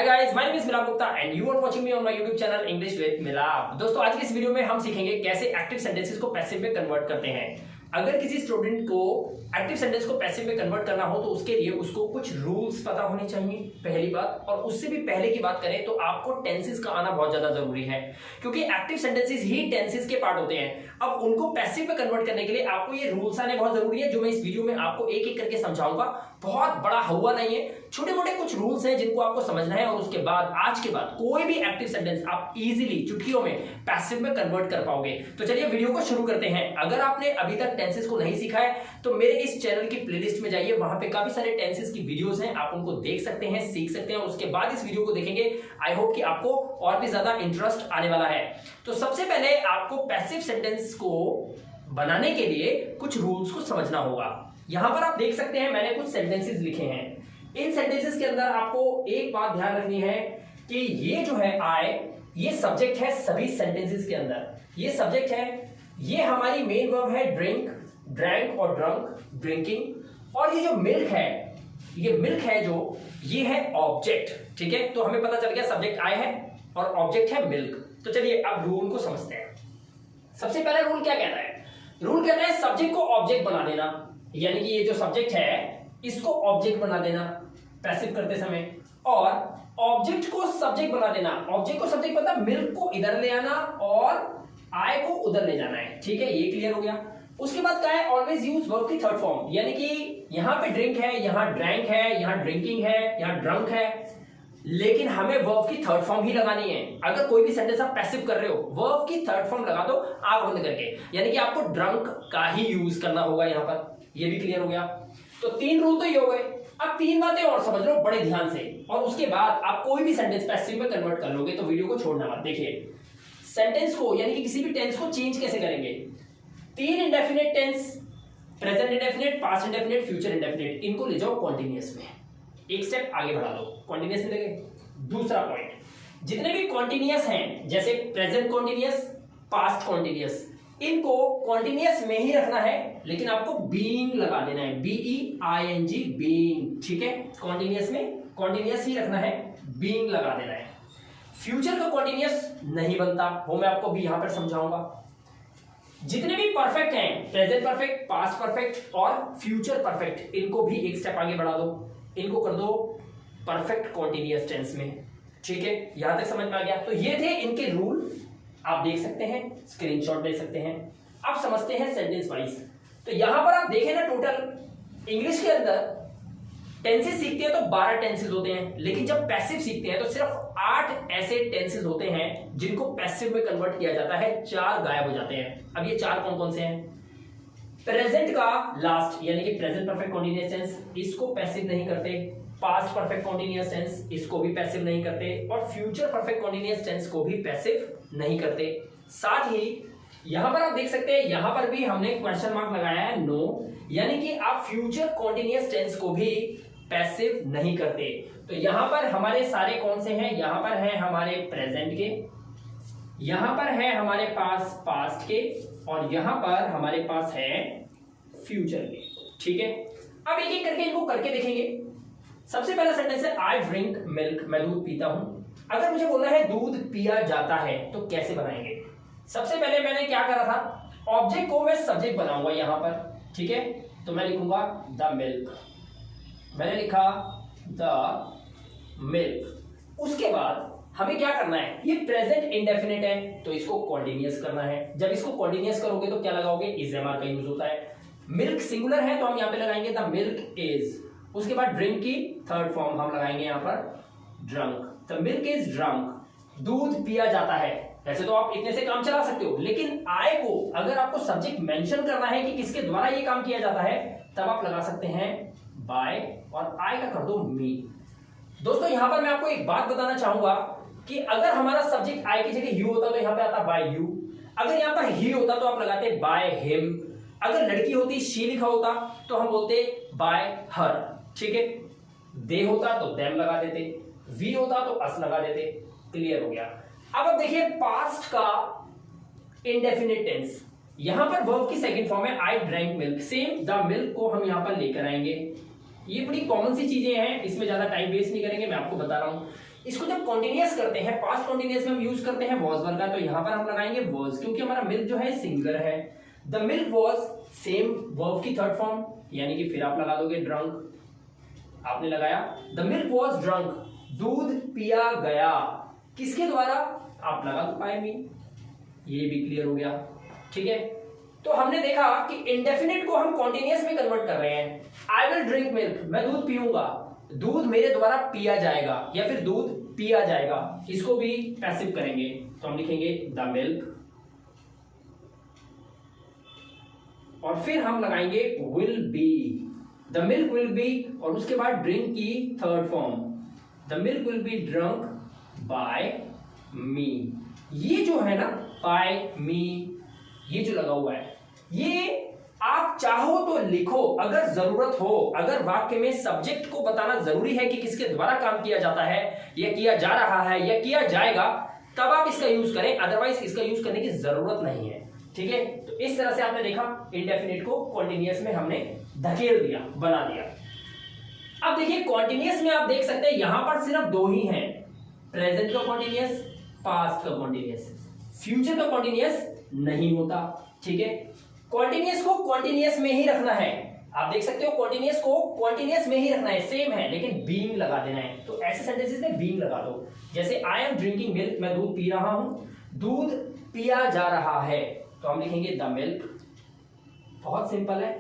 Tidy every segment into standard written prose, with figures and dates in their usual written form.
Hi guys, my name is मिलाप Gupta and you are watching me on my YouTube channel English with मिलाप। दोस्तों आज की इस वीडियो में हम सीखेंगे कैसे एक्टिव सेंटेंसेस को पैसिव में कन्वर्ट करते हैं। अगर किसी स्टूडेंट को एक्टिव सेंटेंस को पैसिव में कन्वर्ट करना हो तो उसके लिए उसको कुछ रूल्स पता होने चाहिए, पहली बात। और उससे भी पहले की बात करें तो आपको टेंसेस का आना बहुत ज्यादा जरूरी है, क्योंकि एक्टिव सेंटेंसेस ही टेंसेस के पार्ट होते हैं। अब उनको पैसिव में कन्वर्ट करने के लिए आपको ये रूल्स आने बहुत जरूरी है, जो मैं इस वीडियो में आपको एक एक करके समझाऊंगा। बहुत बड़ा हुआ नहीं है, छोटे मोटे कुछ रूल्स हैं जिनको आपको समझना है, और उसके बाद आज के बाद कोई भी एक्टिव सेंटेंस आप इजीली चुटकियों में पैसिव में कन्वर्ट कर पाओगे। तो चलिए वीडियो को शुरू करते हैं। अगर आपने अभी तक टेंसेस को नहीं सीखा है तो मेरे इस चैनल की प्लेलिस्ट में जाइए, वहां पे काफी सारे टेंसेस की वीडियोस हैं, आप उनको देख सकते हैं, सीख सकते हैं। उसके बाद इस वीडियो को देखेंगे, आई होप कि आपको और भी ज्यादा इंटरेस्ट आने वाला है। तो सबसे पहले आपको पैसिव सेंटेंस को बनाने के लिए कुछ रूल्स को समझना होगा। यहां पर आप देख सकते हैं मैंने कुछ सेंटेंसेस लिखे हैं। इन सेंटेंसेस के अंदर आपको एक बात ध्यान रखनी है कि ये जो है आई, ये सब्जेक्ट है सभी सेंटेंसेस के अंदर। ये सब्जेक्ट है, ये हमारी मेन वर्ब है ड्रिंक, ड्रैंक और ड्रंक, ड्रिंकिंग। और ये जो मिल्क है, ये मिल्क है जो, ये है ऑब्जेक्ट। ठीक है, तो हमें पता चल गया सब्जेक्ट आई है और ऑब्जेक्ट है मिल्क। तो चलिए अब रूल को समझते हैं। सबसे पहले रूल क्या कहता है? रूल कहता है सब्जेक्ट को ऑब्जेक्ट बना देना, यानी कि ये जो सब्जेक्ट है इसको ऑब्जेक्ट बना देना पैसिव करते समय, और ऑब्जेक्ट को सब्जेक्ट बना देना। ऑब्जेक्ट को सब्जेक्ट पता, मिल्क को इधर ले आना और आई को उधर ले जाना है। ठीक है, ये क्लियर हो गया। उसके बाद क्या है? ऑलवेज यूज वर्ब की थर्ड फॉर्म, यानी कि यहां पे ड्रिंक है, यहां ड्रैंक है, यहां ड्रिंकिंग है, यहां ड्रंक है, लेकिन हमें वर्ब की थर्ड फॉर्म ही लगानी है। अगर कोई भी सेंटेंस आप पैसिव कर रहे हो, वर्ब की थर्ड फॉर्म लगा दो आंख बंद करके, यानी कि आपको ड्रंक का ही यूज करना होगा यहां पर। ये भी क्लियर हो गया। तो तीन रूल तो ये हो गए। अब तीन बातें और समझ लो बड़े ध्यान से, और उसके बाद आप कोई भी सेंटेंस पैसिव में कन्वर्ट कर लोगे। तो वीडियो को छोड़ना मत। देखिए सेंटेंस को, यानी कि किसी भी टेंस को चेंज कैसे करेंगे। तीन indefinite tense, present indefinite, past indefinite, future indefinite, इनको ले जाओ कॉन्टिन्यूअस में, एक स्टेप आगे बढ़ा दो। कॉन्टिन्यूअस में देंगे। दूसरा पॉइंट, जितने भी कॉन्टिन्यूअस हैं, जैसे प्रेजेंट कॉन्टिन्यूअस, पास्ट कॉन्टिन्यूअस, इनको कॉन्टिन्यूअस में ही रखना है, लेकिन आपको बीइंग लगा देना है, BEING, बीइंग। ठीक है, कॉन्टिन्यूअस में कॉन्टिन्यूअस ही रखना है, बीइंग लगा देना है। फ्यूचर का कॉन्टिन्यूअस नहीं बनता, वो मैं आपको भी यहां पर समझाऊंगा। जितने भी परफेक्ट हैं, प्रेजेंट परफेक्ट, पास्ट परफेक्ट और फ्यूचर परफेक्ट, इनको भी एक स्टेप आगे बढ़ा दो, इनको कर दो परफेक्ट कॉन्टिन्यूअस टेंस में। ठीक है, यहां तक समझ में आ गया। तो ये थे इनके रूल, आप देख सकते हैं, स्क्रीनशॉट ले सकते हैं। अब समझते हैं सेंटेंस वाइज। तो यहां पर आप देखें ना, टोटल इंग्लिश के अंदर टेंसेस सीखते हैं तो 12 टेंसेस होते हैं, लेकिन जब पैसिव सीखते हैं तो सिर्फ 8 ऐसे टेंसेस होते हैं जिनको पैसिव में कन्वर्ट किया जाता है। 4 गायब हो जाते हैं। अब ये 4 कौन कौन से हैं? प्रेजेंट का लास्ट, यानी कि प्रेजेंट परफेक्ट कॉन्टिन्यूअस टेंस, इसको पैसिव नहीं करते। पास्ट परफेक्ट कॉन्टिन्यूअस टेंस, इसको भी पैसिव नहीं करते। और फ्यूचर परफेक्ट कॉन्टिन्यूअस टेंस को भी पैसिव नहीं करते। साथ ही यहां पर आप देख सकते हैं, यहां पर भी हमने क्वेश्चन मार्क लगाया है, नो, यानी कि आप फ्यूचर कॉन्टिन्यूअस टेंस को भी पैसिव नहीं करते। तो यहां पर हमारे सारे कौन से हैं? यहां पर है हमारे प्रेजेंट के, यहां पर है हमारे पास पास्ट के, और यहां पर हमारे पास है फ्यूचर के। ठीक है, अब एक एक करके इनको करके देखेंगे। सबसे पहला सेंटेंस है आई ड्रिंक मिल्क, मैं दूध पीता हूं। अगर मुझे बोलना है दूध पिया जाता है तो कैसे बनाएंगे? सबसे पहले मैंने क्या करा था, ऑब्जेक्ट को मैं सब्जेक्ट बनाऊंगा यहां पर। ठीक है, तो मैं लिखूंगा द मिल्क, मैंने लिखा द मिल्क। उसके बाद हमें क्या करना है, ये प्रेजेंट इंडेफिनिट है तो इसको कॉन्टिन्यूअस करना है। जब इसको कॉन्टिन्यूअस करोगे तो क्या लगाओगे? इज एम आर का यूज होता है। मिल्क सिंगुलर है तो हम यहां पे लगाएंगे द मिल्क इज। उसके बाद ड्रिंक की थर्ड फॉर्म हम लगाएंगे यहां पर drunk, the milk is drunk, दूध पिया जाता है। वैसे तो आप इतने से काम चला सकते हो, लेकिन आई को अगर आपको सब्जेक्ट मेंशन करना है कि किसके द्वारा ये काम किया जाता है, तब आप लगा सकते हैं बाय, और आई का कर दो मी। दोस्तों यहां पर मैं आपको एक बात बताना चाहूंगा कि अगर हमारा सब्जेक्ट आई की जगह यू होता तो यहां पे आता बाय यू, अगर यहां पर ही होता तो आप लगाते बाय हिम, अगर लड़की होती शी लिखा होता तो हम बोलते बाय हर। ठीक है, दे होता तो देम लगा देते, वी होता तो अस लगा देते। क्लियर हो गया। अब आप देखिए पास्ट का इंडेफिनिट टेंस, यहां पर वर्ब की सेकंड फॉर्म है I drank milk. Same the milk को हम यहां पर लेकर आएंगे। ये बड़ी कॉमन सी चीजें हैं, इसमें ज्यादा टाइम वेस्ट नहीं करेंगे, मैं आपको बता रहा हूं। इसको जब कॉन्टिन्यूअस करते हैं, पास्ट कॉन्टिन्यूअस में हम यूज करते हैं वॉज वर्ब का, तो यहां पर हम लगाएंगे वॉज, क्योंकि हमारा मिल्क जो है सिंगुलर है। The milk was same verb की थर्ड फॉर्म, यानी कि फिर आप लगा दोगे ड्रंक, आपने लगाया द मिल्क वॉज ड्रंक, दूध पिया गया, किसके द्वारा, आप लगा दो बाय मी, ये भी क्लियर हो गया। ठीक है, तो हमने देखा कि इंडेफिनिट को हम कॉन्टिन्यूअस में कन्वर्ट कर रहे हैं। आई विल ड्रिंक मिल्क, मैं दूध पीऊंगा, दूध मेरे द्वारा पिया जाएगा, या फिर दूध पिया जाएगा, इसको भी पैसिव करेंगे, तो हम लिखेंगे द मिल्क, और फिर हम लगाएंगे will be, the milk will be, और उसके बाद ड्रिंक की third form, the milk will be drunk by me. ये जो है ना बाय मी, ये जो लगा हुआ है, ये आप चाहो तो लिखो, अगर जरूरत हो, अगर वाक्य में सब्जेक्ट को बताना जरूरी है कि किसके द्वारा काम किया जाता है, या किया जा रहा है, या किया जाएगा, तब आप इसका यूज करें, अदरवाइज इसका यूज करने की जरूरत नहीं है। ठीक है, तो इस तरह से आपने देखा इंडेफिनिट को कॉन्टिन्यूअस में हमने धकेल दिया, बना दिया। अब देखिए कॉन्टिन्यूअस में आप देख सकते हैं यहां पर सिर्फ दो ही हैं, प्रेजेंट का कॉन्टिन्यूअस, पास्ट का कॉन्टिन्यूअस, फ्यूचर का कॉन्टिन्यूअस नहीं होता। ठीक है, कॉन्टिन्यूअस को कॉन्टिन्यूअस में ही रखना है, आप देख सकते हो कॉन्टिन्यूअस को कॉन्टिन्यूअस में ही रखना है, सेम है, लेकिन बीइंग लगा देना है। तो ऐसे सेंटेंसेस में बीइंग लगा दो, जैसे आई एम ड्रिंकिंग मिल्क, मैं दूध पी रहा हूं, दूध पिया जा रहा है, तो हम लिखेंगे द मिल्क। बहुत सिंपल है,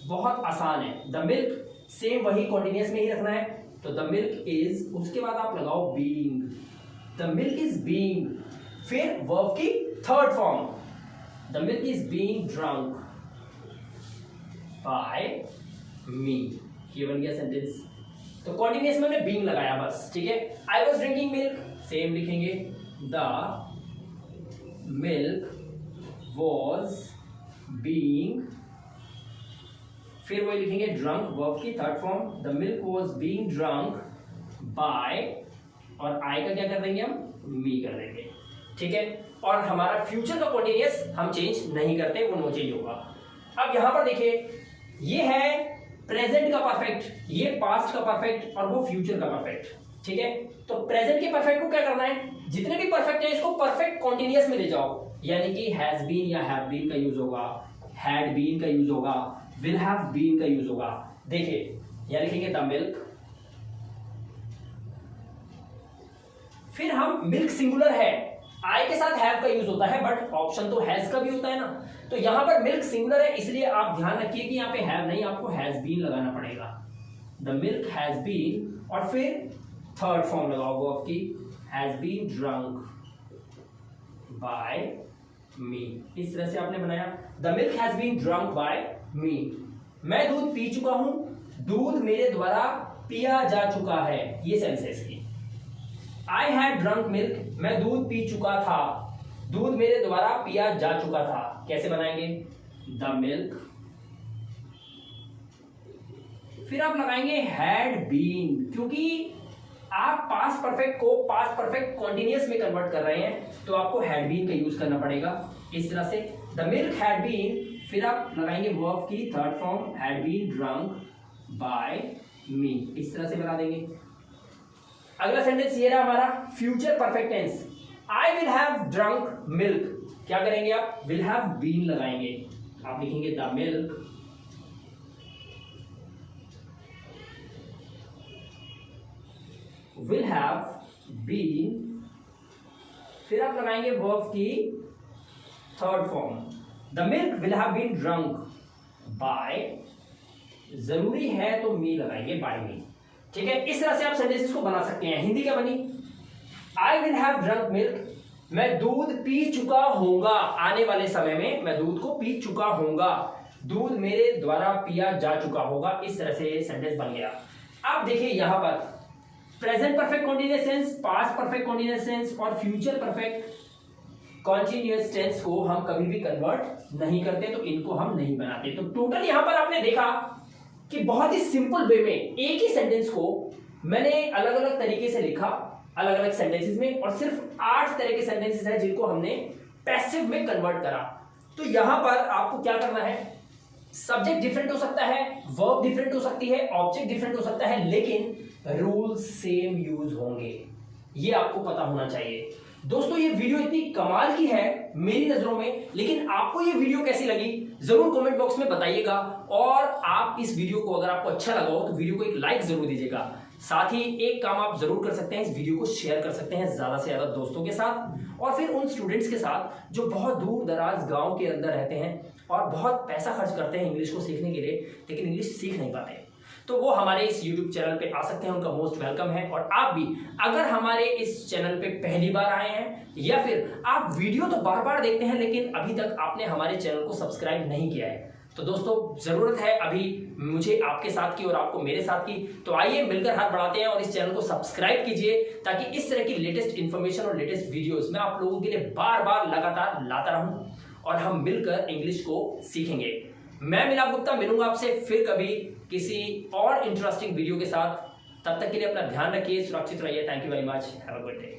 बहुत आसान है, द मिल्क सेम वही कॉन्टिन्यूअस में ही रखना है, तो द मिल्क इज, उसके बाद आप लगाओ being, the milk is being, फिर वर्ब की third form, the milk is being drunk by me, ये बन गया सेंटेंस। तो कॉन्टिन्यूअस में हमने बीइंग लगाया बस। ठीक है, I was drinking milk, same लिखेंगे द मिल्क was being, फिर वही लिखेंगे ड्रंक, वर्ब की third form, the milk was being drunk by, और आई का क्या कर देंगे हम, मी कर देंगे। ठीक है, और हमारा फ्यूचर का कॉन्टिन्यूअस हम चेंज नहीं करते, वो नो चेंज होगा। अब यहां पर देखिए ये है प्रेजेंट का परफेक्ट, ये पास्ट का परफेक्ट, और वो फ्यूचर का परफेक्ट। ठीक है, तो प्रेजेंट के परफेक्ट को क्या करना है, जितने भी परफेक्ट है इसको परफेक्ट कॉन्टिन्यूअस में ले जाओ, यानी कि हैज बीन या हैव बीन का यूज होगा, हैड बीन का यूज होगा, विल हैव बीन का यूज होगा। देखिए यहां लिखेंगे द मिल्क, फिर हम मिल्क सिंगुलर है, आई के साथ हैव का यूज होता है, बट ऑप्शन तो हैज का भी होता है ना, तो यहां पर मिल्क सिंगुलर है, इसलिए आप ध्यान रखिए कि यहां पे हैव नहीं, आपको हैज बीन लगाना पड़ेगा, द मिल्क हैज बीन, और फिर थर्ड फॉर्म लगाओ वर्ब की, has been drunk by me. इस तरह से आपने बनाया, the milk has been drunk by me, मैं दूध पी चुका हूं, दूध मेरे द्वारा पिया जा चुका है, ये सेंस है इसकी। आई हैड ड्रंक मिल्क, मैं दूध पी चुका था, दूध मेरे द्वारा पिया जा चुका था, कैसे बनाएंगे, द मिल्क, फिर आप लगाएंगे हैड बीन, क्योंकि आप पास्ट परफेक्ट को पास्ट परफेक्ट कॉन्टिन्यूअस में कन्वर्ट कर रहे हैं, तो आपको हैड बीन का यूज करना पड़ेगा। इस तरह से द मिल्क हैड बीन, फिर आप लगाएंगे वर्ब की third form, had been drunk by me, इस तरह से बना देंगे। अगला सेंटेंस ये रहा हमारा future perfect tense, I will have drunk milk, क्या करेंगे आप, विल हैव बीन लगाएंगे, आप लिखेंगे the milk will have been, फिर आप लगाएंगे वर्ब की third form, the milk will have been drunk by, जरूरी है तो मी लगाएंगे, बाय मी। ठीक है, इस तरह से आप सेंटेंसेस को बना सकते हैं। हिंदी क्या बनी, आई विल हैव ड्रंक मिल्क, मैं दूध पी चुका होऊंगा, आने वाले समय में मैं दूध को पी चुका होऊंगा, दूध मेरे द्वारा पिया जा चुका होगा, इस तरह से सेंटेंस बन गया। अब देखिए यहां पर present perfect continuous tense, past perfect continuous tense और फ्यूचर परफेक्ट कॉन्टिन्यूअस टेंस को हम कभी भी कन्वर्ट नहीं करते, तो इनको हम नहीं बनाते। तो टोटल यहां पर आपने देखा कि बहुत ही सिंपल वे में एक ही सेंटेंस को मैंने अलग अलग तरीके से लिखा, अलग अलग सेंटेंसेस में, और सिर्फ 8 तरह के सेंटेंसेस हैं जिनको हमने पैसिव में कन्वर्ट करा। तो यहां पर आपको क्या करना है, सब्जेक्ट डिफरेंट हो सकता है, वर्ब डिफरेंट हो सकती है, ऑब्जेक्ट डिफरेंट हो सकता है, लेकिन रूल्स सेम यूज होंगे, ये आपको पता होना चाहिए। दोस्तों ये वीडियो इतनी कमाल की है मेरी नजरों में, लेकिन आपको ये वीडियो कैसी लगी जरूर कमेंट बॉक्स में बताइएगा। और आप इस वीडियो को अगर आपको अच्छा लगा हो तो वीडियो को एक लाइक जरूर दीजिएगा। साथ ही एक काम आप जरूर कर सकते हैं, इस वीडियो को शेयर कर सकते हैं ज्यादा से ज्यादा दोस्तों के साथ, और फिर उन स्टूडेंट्स के साथ जो बहुत दूर दराज गांव के अंदर रहते हैं और बहुत पैसा खर्च करते हैं इंग्लिश को सीखने के लिए, लेकिन इंग्लिश सीख नहीं पाते। तो वो हमारे इस YouTube चैनल पे आ सकते हैं, उनका मोस्ट वेलकम है। और आप भी अगर हमारे इस चैनल पे पहली बार आए हैं या फिर आप वीडियो तो बार बार देखते हैं लेकिन अभी तक आपने हमारे चैनल को सब्सक्राइब नहीं किया है, तो दोस्तों जरूरत है अभी मुझे आपके साथ की और आपको मेरे साथ की। तो आइए मिलकर हाथ बढ़ाते हैं और इस चैनल को सब्सक्राइब कीजिए, ताकि इस तरह की लेटेस्ट इंफॉर्मेशन और लेटेस्ट वीडियोस मैं आप लोगों के लिए बार बार लगातार लाता रहूं और हम मिलकर इंग्लिश को सीखेंगे। मैं मिलाप गुप्ता मिलूंगा आपसे फिर कभी किसी और इंटरेस्टिंग वीडियो के साथ। तब तक के लिए अपना ध्यान रखिए, सुरक्षित रहिए। Thank you very much, have a good day.